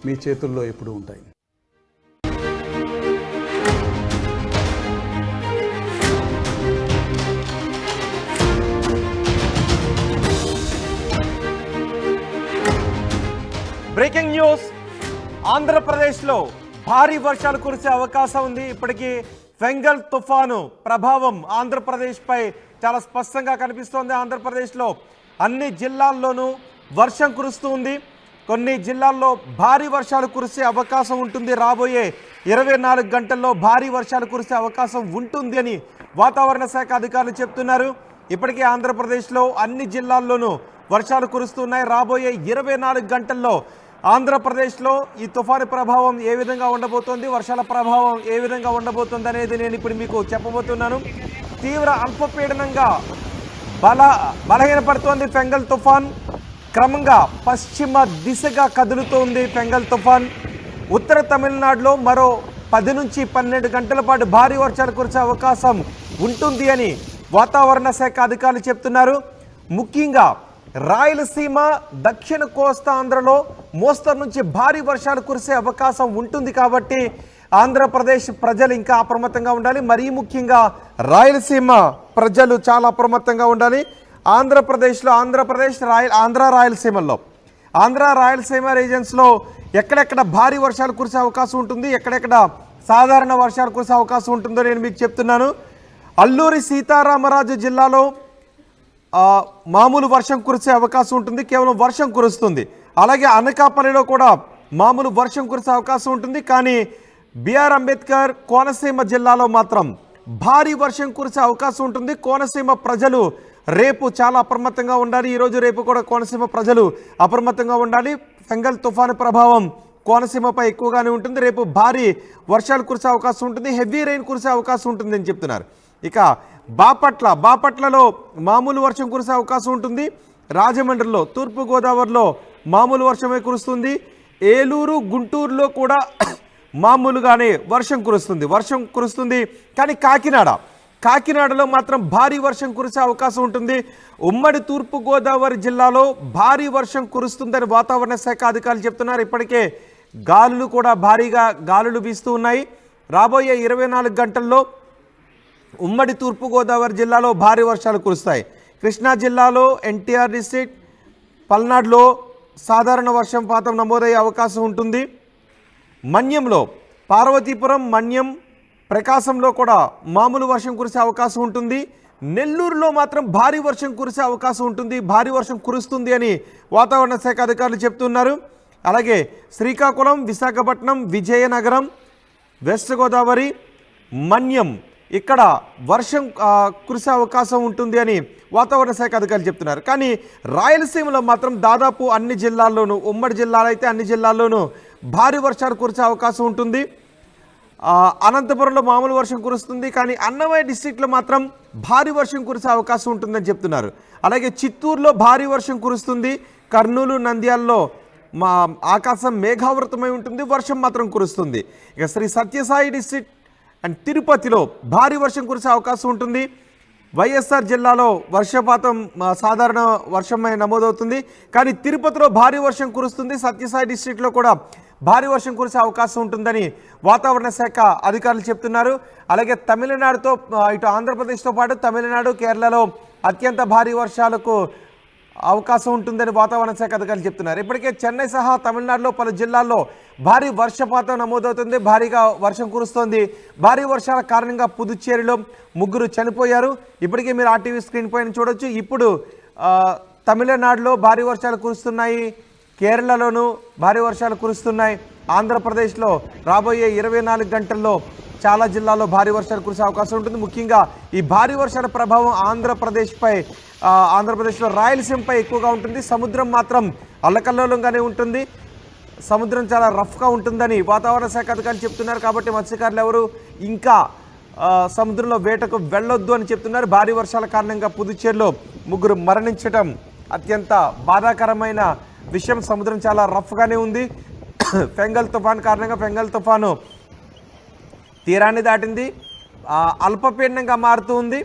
మీ చేతుల్లో ఎప్పుడూ ఉంటాయి. బ్రేకింగ్ న్యూస్, ఆంధ్రప్రదేశ్లో భారీ వర్షాలు కురిసే అవకాశం ఉంది. ఇప్పటికీ ఫెంగల్ తుఫాను ప్రభావం ఆంధ్రప్రదేశ్పై చాలా స్పష్టంగా కనిపిస్తోంది. ఆంధ్రప్రదేశ్లో అన్ని జిల్లాల్లోనూ వర్షం కురుస్తూ ఉంది. కొన్ని జిల్లాల్లో భారీ వర్షాలు కురిసే అవకాశం ఉంటుంది. రాబోయే 24 గంటల్లో భారీ వర్షాలు కురిసే అవకాశం ఉంటుంది అని వాతావరణ శాఖ అధికారులు చెప్తున్నారు. ఇప్పటికే ఆంధ్రప్రదేశ్లో అన్ని జిల్లాల్లోనూ వర్షాలు కురుస్తున్నాయి. రాబోయే 24 గంటల్లో ఆంధ్రప్రదేశ్లో ఈ తుఫాను ప్రభావం ఏ విధంగా ఉండబోతోంది, వర్షాల ప్రభావం ఏ విధంగా ఉండబోతుంది అనేది నేను ఇప్పుడు మీకు చెప్పబోతున్నాను. తీవ్ర అల్పపీడనంగా బలహీనపడుతోంది ఫెంగల్ తుఫాన్. క్రమంగా పశ్చిమ దిశగా కదులుతోంది ఫెంగల్ తుఫాన్. ఉత్తర తమిళనాడులో మరో 10 నుంచి 12 గంటల పాటు భారీ వర్షాలు కురిసే అవకాశం ఉంటుంది అని వాతావరణ శాఖ అధికారులు చెప్తున్నారు. ముఖ్యంగా రాయలసీమ, దక్షిణ కోస్తాంధ్రలో మోస్తరు నుంచి భారీ వర్షాలు కురిసే అవకాశం ఉంటుంది. కాబట్టి ఆంధ్రప్రదేశ్ ప్రజలు ఇంకా అప్రమత్తంగా ఉండాలి. మరీ ముఖ్యంగా రాయలసీమ ప్రజలు చాలా అప్రమత్తంగా ఉండాలి. ఆంధ్ర రాయలసీమ రీజన్స్లో ఎక్కడెక్కడ భారీ వర్షాలు కురిసే అవకాశం ఉంటుంది, ఎక్కడెక్కడ సాధారణ వర్షాలు కురిసే అవకాశం ఉంటుందో నేను మీకు చెప్తున్నాను. అల్లూరి సీతారామరాజు జిల్లాలో మామూలు వర్షం కురిసే అవకాశం ఉంటుంది, కేవలం వర్షం కురుస్తుంది. అలాగే అనకాపల్లిలో కూడా మామూలు వర్షం కురిసే అవకాశం ఉంటుంది. కానీ బిఆర్ అంబేద్కర్ కోనసీమ జిల్లాలో మాత్రం భారీ వర్షం కురిసే అవకాశం ఉంటుంది. కోనసీమ ప్రజలు రేపు చాలా అప్రమత్తంగా ఉండాలి. ఈరోజు రేపు కూడా కోనసీమ ప్రజలు అప్రమత్తంగా ఉండాలి. ఫెంగల్ తుఫాను ప్రభావం కోనసీమపై ఎక్కువగానే ఉంటుంది. రేపు భారీ వర్షాలు కురిసే అవకాశం ఉంటుంది, హెవీ రెయిన్ కురిసే అవకాశం ఉంటుంది అని చెప్తున్నారు. ఇక బాపట్లలో మామూలు వర్షం కురిసే అవకాశం ఉంటుంది. రాజమండ్రిలో, తూర్పుగోదావరిలో మామూలు వర్షమే కురుస్తుంది. ఏలూరు, గుంటూరులో కూడా మామూలుగానే వర్షం కురుస్తుంది. కానీ కాకినాడలో మాత్రం భారీ వర్షం కురిసే అవకాశం ఉంటుంది. ఉమ్మడి తూర్పుగోదావరి జిల్లాలో భారీ వర్షం కురుస్తుందని వాతావరణ శాఖ అధికారులు చెప్తున్నారు. ఇప్పటికే భారీగా గాలులు వీస్తూ ఉన్నాయి. రాబోయే 24 గంటల్లో ఉమ్మడి తూర్పుగోదావరి జిల్లాలో భారీ వర్షాలు కురుస్తాయి. కృష్ణా జిల్లాలో, ఎన్టీఆర్ డిస్ట్రిక్ట్, పల్నాడులో సాధారణ వర్షపాతం నమోదయ్యే అవకాశం ఉంటుంది. మన్యంలో, పార్వతీపురం, మన్యం, ప్రకాశంలో కూడా మామూలు వర్షం కురిసే అవకాశం ఉంటుంది. నెల్లూరులో మాత్రం భారీ వర్షం కురిసే అవకాశం ఉంటుంది, భారీ వర్షం కురుస్తుంది అని వాతావరణ శాఖ అధికారులు చెప్తున్నారు. అలాగే శ్రీకాకుళం, విశాఖపట్నం, విజయనగరం, వెస్ట్ గోదావరి, మన్యం ఇక్కడ వర్షం కురిసే అవకాశం ఉంటుంది అని వాతావరణ శాఖ అధికారులు చెప్తున్నారు. కానీ రాయలసీమలో మాత్రం దాదాపు అన్ని జిల్లాల్లోనూ, ఉమ్మడి జిల్లాలైతే అన్ని జిల్లాల్లోనూ భారీ వర్షాలు కురిసే అవకాశం ఉంటుంది. అనంతపురంలో మామూలు వర్షం కురుస్తుంది. కానీ అన్నమయ్య డిస్ట్రిక్ట్లో మాత్రం భారీ వర్షం కురిసే అవకాశం ఉంటుందని చెప్తున్నారు. అలాగే చిత్తూరులో భారీ వర్షం కురుస్తుంది. కర్నూలు, నంద్యాలలో ఆకాశం మేఘావృతమై ఉంటుంది, వర్షం మాత్రం కురుస్తుంది. ఇక శ్రీ సత్యసాయి డిస్ట్రిక్ట్ అండ్ తిరుపతిలో భారీ వర్షం కురిసే అవకాశం ఉంటుంది. వైఎస్ఆర్ జిల్లాలో వర్షపాతం సాధారణ వర్షమై నమోదవుతుంది. కానీ తిరుపతిలో భారీ వర్షం కురుస్తుంది. సత్యసాయి డిస్ట్రిక్ట్లో కూడా భారీ వర్షం కురిసే అవకాశం ఉంటుందని వాతావరణ శాఖ అధికారులు చెప్తున్నారు. అలాగే తమిళనాడుతో ఇటు ఆంధ్రప్రదేశ్తో పాటు తమిళనాడు, కేరళలో అత్యంత భారీ వర్షాలకు అవకాశం ఉంటుందని వాతావరణ శాఖ అధికారులు చెప్తున్నారు. ఇప్పటికే చెన్నై సహా తమిళనాడులో పలు జిల్లాల్లో భారీ వర్షపాతం నమోదవుతుంది, భారీగా వర్షం కురుస్తోంది. భారీ వర్షాల కారణంగా పుదుచ్చేరిలో 3 చనిపోయారు. ఇప్పటికే మీరు ఆర్టీవీ స్క్రీన్ పైన చూడొచ్చు. ఇప్పుడు తమిళనాడులో భారీ వర్షాలు కురుస్తున్నాయి, కేరళలోనూ భారీ వర్షాలు కురుస్తున్నాయి. ఆంధ్రప్రదేశ్లో రాబోయే 24 గంటల్లో చాలా జిల్లాల్లో భారీ వర్షాలు కురిసే అవకాశం ఉంటుంది. ముఖ్యంగా ఈ భారీ వర్షాల ప్రభావం ఆంధ్రప్రదేశ్లో రాయలసీమపై ఎక్కువగా ఉంటుంది. సముద్రం మాత్రం అల్లకల్లోలంగానే ఉంటుంది. సముద్రం చాలా రఫ్గా ఉంటుందని వాతావరణ శాఖ అధికారులు చెప్తున్నారు. కాబట్టి మత్స్యకారులు ఎవరు ఇంకా సముద్రంలో వేటకు వెళ్ళొద్దు అని చెప్తున్నారు. భారీ వర్షాల కారణంగా పుదుచ్చేరిలో 3 మరణించడం అత్యంత బాధాకరమైన విషయం. సముద్రం చాలా రఫ్గానే ఉంది. ఫెంగల్ తుఫాన్ కారణంగా ఫెంగల్ తుఫాను తీరాన్ని దాటింది, అల్పపీడనంగా మారుతూ ఉంది,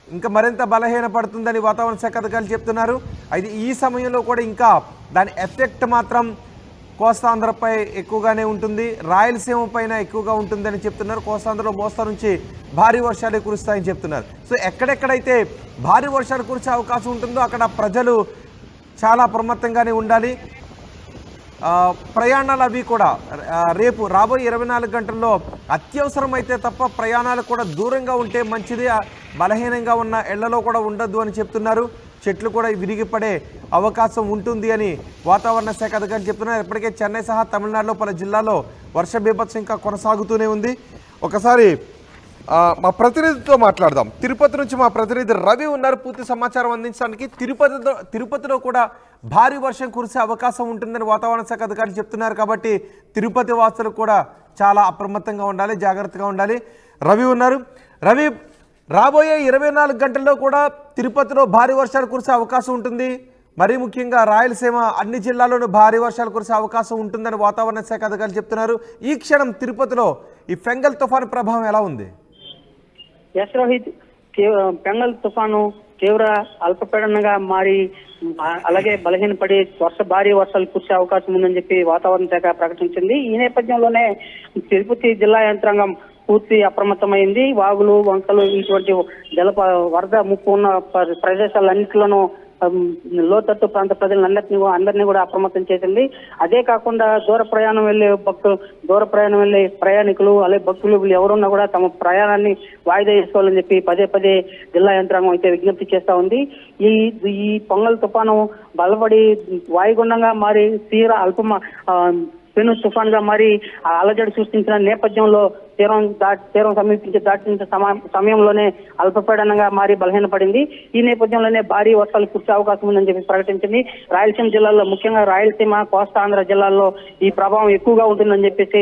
ఇంకా మరింత బలహీనపడుతుందని వాతావరణ శాఖ అధికారులు చెప్తున్నారు. అయితే ఈ సమయంలో కూడా ఇంకా దాని ఎఫెక్ట్ మాత్రం కోస్తాంధ్రపై ఎక్కువగానే ఉంటుంది, రాయలసీమ పైన ఎక్కువగా ఉంటుందని చెప్తున్నారు. కోస్తాంధ్రలో మోస్తరు నుంచి భారీ వర్షాలు కురుస్తాయని చెప్తున్నారు. సో ఎక్కడెక్కడైతే భారీ వర్షాలు కురిసే అవకాశం ఉంటుందో అక్కడ ప్రజలు చాలా అప్రమత్తంగానే ఉండాలి. ప్రయాణాలు అవి కూడా రేపు రాబోయే 24 గంటల్లో అత్యవసరమైతే తప్ప ప్రయాణాలు కూడా దూరంగా ఉంటే మంచిది. బలహీనంగా ఉన్న ఇళ్లలో కూడా ఉండొద్దు అని చెప్తున్నారు. చెట్లు కూడా విరిగిపడే అవకాశం ఉంటుంది అని వాతావరణ శాఖ అధికారులు చెప్తున్నారు. ఇప్పటికే చెన్నై సహా తమిళనాడులో పలు జిల్లాల్లో వర్ష బీభత్సం ఇంకా కొనసాగుతూనే ఉంది. ఒకసారి మా ప్రతినిధితో మాట్లాడదాం. తిరుపతి నుంచి మా ప్రతినిధి రవి ఉన్నారు పూర్తి సమాచారం అందించడానికి. తిరుపతిలో కూడా భారీ వర్షం కురిసే అవకాశం ఉంటుందని వాతావరణ శాఖ అధికారులు చెప్తున్నారు. కాబట్టి తిరుపతి వాసులు కూడా చాలా అప్రమత్తంగా ఉండాలి, జాగ్రత్తగా ఉండాలి. రవి ఉన్నారు. రవి, రాబోయే 24 గంటల్లో కూడా తిరుపతిలో భారీ వర్షాలు కురిసే అవకాశం ఉంటుంది. మరీ ముఖ్యంగా రాయలసీమ అన్ని జిల్లాల్లోనూ భారీ వర్షాలు కురిసే అవకాశం ఉంటుందని వాతావరణ శాఖ అధికారులు చెప్తున్నారు. ఈ క్షణం తిరుపతిలో ఈ ఫెంగల్ తుఫాను ప్రభావం ఎలా ఉంది? ఎస్ రోహిత్, ఫెంగల్ తుఫాను తీవ్ర అల్పపీడనంగా మారి అలాగే బలహీనపడి భారీ వర్షాలు కురిసే అవకాశం ఉందని చెప్పి వాతావరణ శాఖ ప్రకటించింది. ఈ నేపథ్యంలోనే తిరుపతి జిల్లా యంత్రాంగం పూర్తి అప్రమత్తమైంది. వాగులు, వంకలు, ఇటువంటి వరద ముప్పు ఉన్న ప్రదేశాలన్నింటిలోనూ లోతట్టు ప్రాంత అందరినీ కూడా అప్రమత్తం చేసింది. అదే కాకుండా దూర ప్రయాణం వెళ్లే ప్రయాణికులు అలాగే భక్తులు ఎవరున్నా కూడా తమ ప్రయాణాన్ని వాయిదా వేసుకోవాలని చెప్పి పదే పదే జిల్లా యంత్రాంగం అయితే విజ్ఞప్తి చేస్తా ఉంది. ఈ పొంగల్ తుఫాను బలపడి వాయుగుండంగా మారి తీవ్ర పెను తుఫాన్ గా మారి అలజడి సృష్టించిన నేపథ్యంలో తీరం దాటించిన సమయంలోనే అల్పపీడనంగా మారి బలహీనపడింది. ఈ నేపథ్యంలోనే భారీ వర్షాలు కురిసే అవకాశం ఉందని చెప్పి ప్రకటించింది. రాయలసీమ జిల్లాలో, ముఖ్యంగా రాయలసీమ, కోస్తాంధ్ర జిల్లాల్లో ఈ ప్రభావం ఎక్కువగా ఉంటుందని చెప్పేసి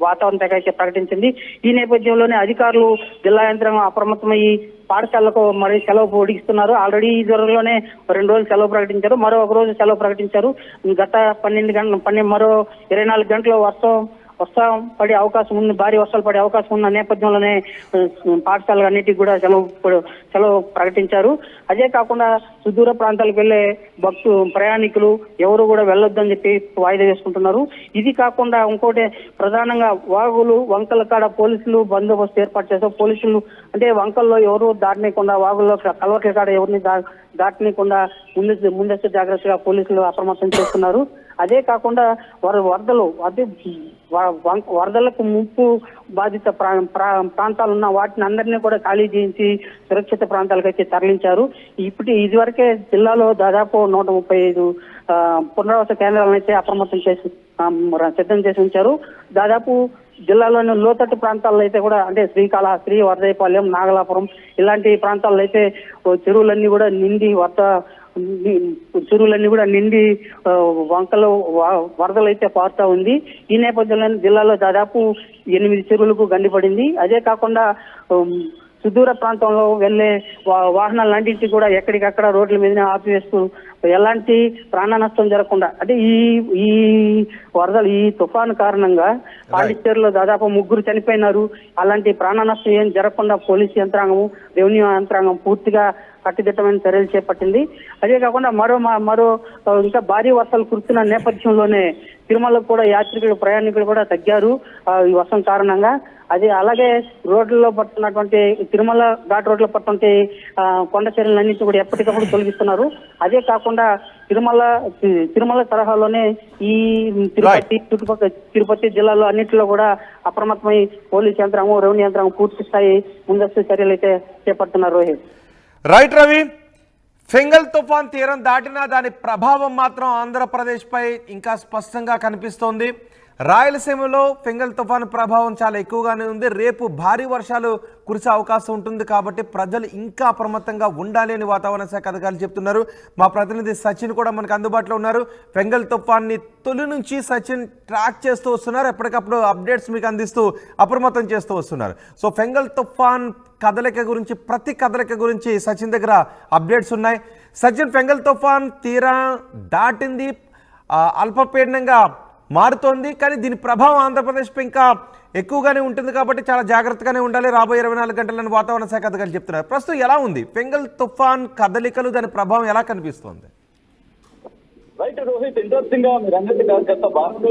వాతావరణ శాఖ అయితే ప్రకటించింది. ఈ నేపథ్యంలోనే అధికారులు, జిల్లా యంత్రాంగం అప్రమత్తమయ్యి పాఠశాలకు మరి సెలవు పొడిగిస్తున్నారు. ఆల్రెడీ ఈ జ్వరంలోనే 2 రోజులు సెలవు ప్రకటించారు, మరో 1 రోజు సెలవు ప్రకటించారు. గత 12 గంటలు మరో 24 గంటల వర్షం పడే అవకాశం ఉంది, భారీ వర్షాలు పడే అవకాశం ఉన్న నేపథ్యంలోనే పాఠశాలలు అన్నిటికీ కూడా సెలవు ప్రకటించారు. అదే కాకుండా సుదూర ప్రాంతాలకు వెళ్లే ప్రయాణికులు ఎవరు కూడా వెళ్ళొద్దని చెప్పి వాయిదా వేసుకుంటున్నారు. ఇది కాకుండా ఇంకోటి ప్రధానంగా వాగులు, వంకల కాడ పోలీసులు బందోబస్తు ఏర్పాటు చేశారు. పోలీసులు అంటే వంకల్లో ఎవరు దాటనీయకుండా, వాగుల్లో కలవట్ల కాడ ఎవరిని దాటనీయకుండా ముందస్తు జాగ్రత్తగా పోలీసులు అప్రమత్తం చేస్తున్నారు. అదే కాకుండా వరదలకు ముప్పు బాధిత ప్రాంతాలు ఉన్న వాటిని అందరినీ కూడా ఖాళీ చేయించి సురక్షిత ప్రాంతాలకు అయితే తరలించారు. ఇదివరకే జిల్లాలో దాదాపు 135 పునరావాస కేంద్రాలను అయితే అప్రమత్తం చేసి సిద్ధం చేసి ఉంచారు. దాదాపు జిల్లాలోని లోతట్టు ప్రాంతాల్లో అయితే కూడా అంటే శ్రీకాళహస్తి, వరదైపాలెం, నాగలాపురం ఇలాంటి ప్రాంతాల్లో అయితే చెరువులన్నీ కూడా నిండి వంకలు వరదలు అయితే పారుతా ఉంది. ఈ నేపథ్యంలో జిల్లాలో దాదాపు 8 చెరువులకు గండిపడింది. అదే కాకుండా సుదూర ప్రాంతంలో వెళ్లే వాహనాలన్నింటినీ కూడా ఎక్కడికక్కడ రోడ్ల మీదనే ఆపివేస్తూ ఎలాంటి ప్రాణ నష్టం జరగకుండా అంటే ఈ వరదలు, ఈ తుఫాను కారణంగా పాండిచ్చేరిలో దాదాపు 3 చనిపోయినారు. అలాంటి ప్రాణ నష్టం ఏం జరగకుండా పోలీసు యంత్రాంగము, రెవెన్యూ యంత్రాంగం పూర్తిగా కట్టుదిట్టమైన చర్యలు చేపట్టింది. అదే కాకుండా మరో ఇంకా భారీ వర్షాలు కురుస్తున్న నేపథ్యంలోనే తిరుమలకు కూడా ప్రయాణికులు కూడా తగ్గారు ఈ వర్షం కారణంగా. అలాగే రోడ్లలో పడుతున్నటువంటి తిరుమల ఘాట్ రోడ్లో పడుతుంటే కొండ చర్యలన్నింటినీ కూడా ఎప్పటికప్పుడు తొలగిస్తున్నారు. అదే కాకుండా తిరుమల తరహాలోనే ఈ తిరుపతి జిల్లాలో అన్నింటిలో కూడా అప్రమత్తమై పోలీస్ యంత్రాంగం, రెవెన్యూ యంత్రాంగం పూర్తి స్థాయి ముందస్తు చర్యలు అయితే చేపడుతున్నారు. రోహిత్, రైట్ రవి, ఫెంగల్ తుఫాన్ తీరం దాటినా దాని ప్రభావం మాత్రం ఆంధ్రప్రదేశ్పై ఇంకా స్పష్టంగా కనిపిస్తోంది. రాయలసీమలో ఫెంగల్ తుఫాను ప్రభావం చాలా ఎక్కువగానే ఉంది. రేపు భారీ వర్షాలు కురిసే అవకాశం ఉంటుంది. కాబట్టి ప్రజలు ఇంకా అప్రమత్తంగా ఉండాలి అని వాతావరణ శాఖ అధికారులు చెప్తున్నారు. మా ప్రతినిధి సచిన్ కూడా మనకు అందుబాటులో ఉన్నారు. ఫెంగల్ తుఫాన్ని తొలి నుంచి సచిన్ ట్రాక్ చేస్తూ వస్తున్నారు. ఎప్పటికప్పుడు అప్డేట్స్ మీకు అందిస్తూ అప్రమత్తం చేస్తూ వస్తున్నారు. సో ఫెంగల్ తుఫాన్ ప్రతి కదలిక గురించి సచిన్ దగ్గర అప్డేట్స్ ఉన్నాయి. సచిన్, ఫెంగల్ తుఫాన్ తీరం దాటింది, అల్పపీడనంగా మారుతోంది, కానీ దీని ప్రభావం ఆంధ్రప్రదేశ్పై ఇంకా ఎక్కువగానే ఉంటుంది. కాబట్టి చాలా జాగ్రత్తగానే ఉండాలి రాబోయే 24 గంటలను వాతావరణ శాఖ అధికారులు చెప్తున్నారు. ప్రస్తుతం ఎలా ఉంది ఫెంగల్ తుఫాన్ కదలికలు, దాని ప్రభావం ఎలా కనిపిస్తోంది? రైట్ రోహిత్, ఇంట్రెస్టింగ్ గా మీరు అన్నట్టుగా గత వారం